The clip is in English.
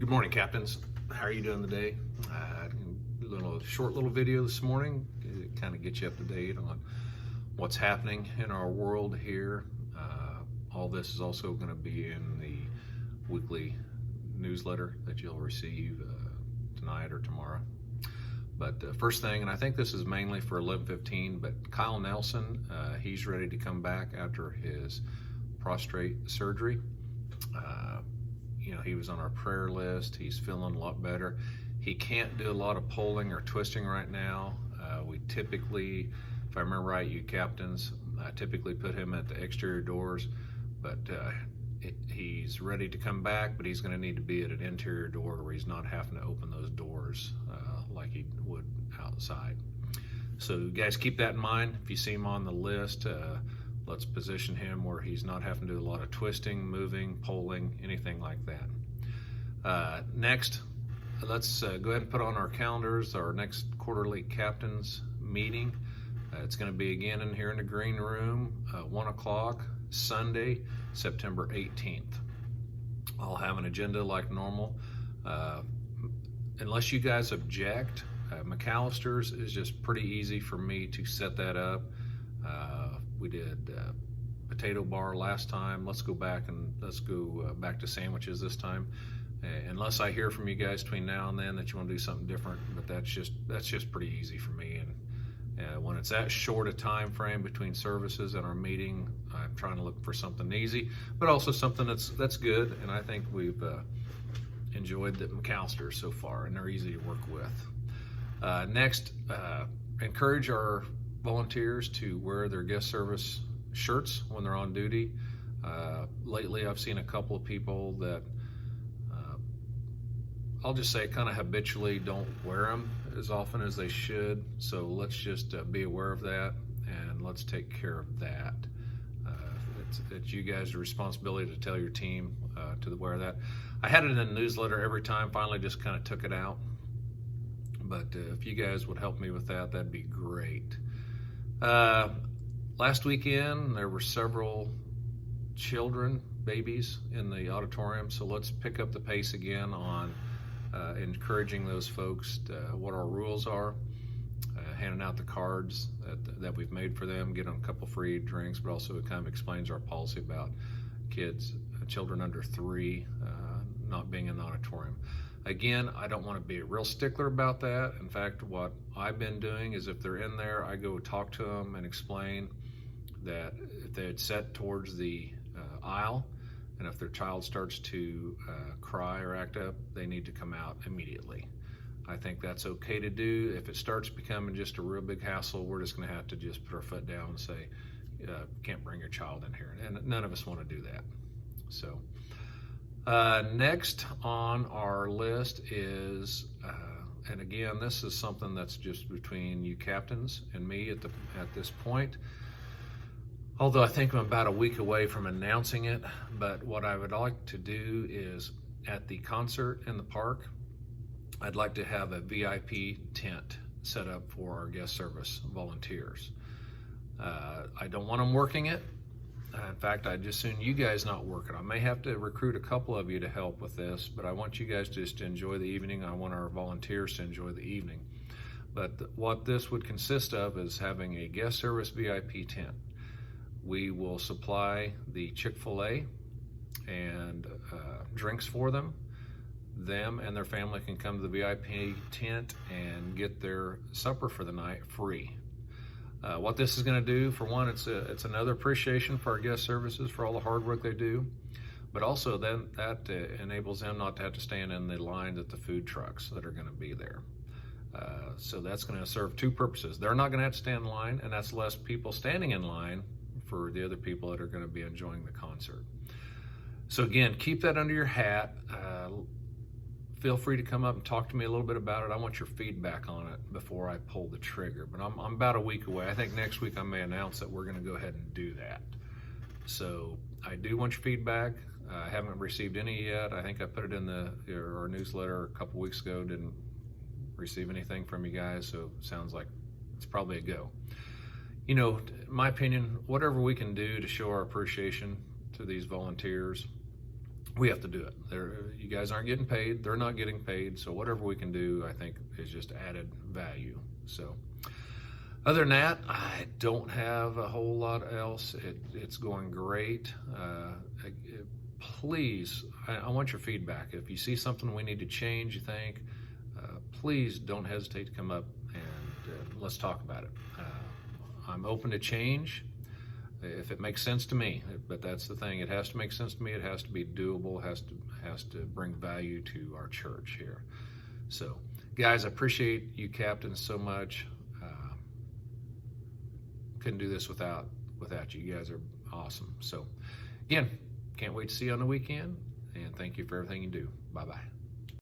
Good morning, captains. How are you doing today? Short little video this morning to kind of get you up to date on what's happening in our world here. All this is also going to be in the weekly newsletter that you'll receive tonight or tomorrow. But first thing, and I think this is mainly for 11:15, but Kyle Nelson, he's ready to come back after his prostate surgery. He was on our prayer list. He's feeling a lot better. He can't do a lot of pulling or twisting right now. We typically, if I remember right, you captains, I typically put him at the exterior doors, but he's ready to come back, but he's going to need to be at an interior door where he's not having to open those doors like he would outside. So you guys keep that in mind. If you see him on the list, let's position him where he's not having to do a lot of twisting, moving, pulling, anything like that. Next, let's go ahead and put on our calendars our next quarterly captains meeting. It's going to be again in here in the green room, 1 o'clock, Sunday, September 18th. I'll have an agenda like normal. Unless you guys object, McAllister's is just pretty easy for me to set that up. We did potato bar last time. Let's go back back to sandwiches this time. Unless I hear from you guys between now and then that you want to do something different, but that's just pretty easy for me. And when it's that short a time frame between services and our meeting, I'm trying to look for something easy, but also something that's good. And I think we've enjoyed the McAllister's so far, and they're easy to work with. Next, encourage our volunteers to wear their guest service shirts when they're on duty. Lately, I've seen a couple of people that I'll just say kind of habitually don't wear them as often as they should. So let's just be aware of that, and let's take care of that. It's you guys' responsibility to tell your team to wear that. I had it in the newsletter every time, finally just kind of took it out. But if you guys would help me with that, that'd be great. Last weekend, there were several babies in the auditorium, so let's pick up the pace again on encouraging those folks what our rules are, handing out the cards that we've made for them, get them a couple free drinks, but also it kind of explains our policy about children under 3 not being in the auditorium. Again, I don't want to be a real stickler about that. In fact, what I've been doing is if they're in there, I go talk to them and explain that if they had set towards the aisle, and if their child starts to cry or act up, they need to come out immediately. I think that's okay to do. If it starts becoming just a real big hassle, we're just going to have to just put our foot down and say, can't bring your child in here. And none of us want to do that. So next on our list is, and again, this is something that's just between you captains and me at this point. Although I think I'm about a week away from announcing it, but what I would like to do is at the concert in the park, I'd like to have a VIP tent set up for our guest service volunteers. I don't want them working it. In fact, I'd just soon you guys not work it. I may have to recruit a couple of you to help with this, but I want you guys just to enjoy the evening. I want our volunteers to enjoy the evening. But what this would consist of is having a guest service VIP tent. We will supply the Chick-fil-A and drinks for them. Them and their family can come to the VIP tent and get their supper for the night free. What this is going to do, for one, it's another appreciation for our guest services for all the hard work they do, but also then that enables them not to have to stand in the lines at the food trucks that are going to be there. So that's going to serve 2 purposes. They're not going to have to stand in line, and that's less people standing in line for the other people that are going to be enjoying the concert. So again, keep that under your hat. Feel free to come up and talk to me a little bit about it. I want your feedback on it before I pull the trigger, but I'm about a week away. I think next week I may announce that we're going to go ahead and do that. So I do want your feedback. I haven't received any yet. I think I put it in our newsletter a couple weeks ago. Didn't receive anything from you guys, so it sounds like it's probably a go. In my opinion, whatever we can do to show our appreciation to these volunteers, we have to do it. You guys aren't getting paid. They're not getting paid. So whatever we can do, I think, is just added value. So other than that, I don't have a whole lot else. It's going great. Please, I want your feedback. If you see something we need to change, you think, please don't hesitate to come up and let's talk about it. I'm open to change if it makes sense to me, but that's the thing. It has to make sense to me. It has to be doable. Has to bring value to our church here. So, guys, I appreciate you captains so much. Couldn't do this without you. You guys are awesome. So, again, can't wait to see you on the weekend, and thank you for everything you do. Bye-bye.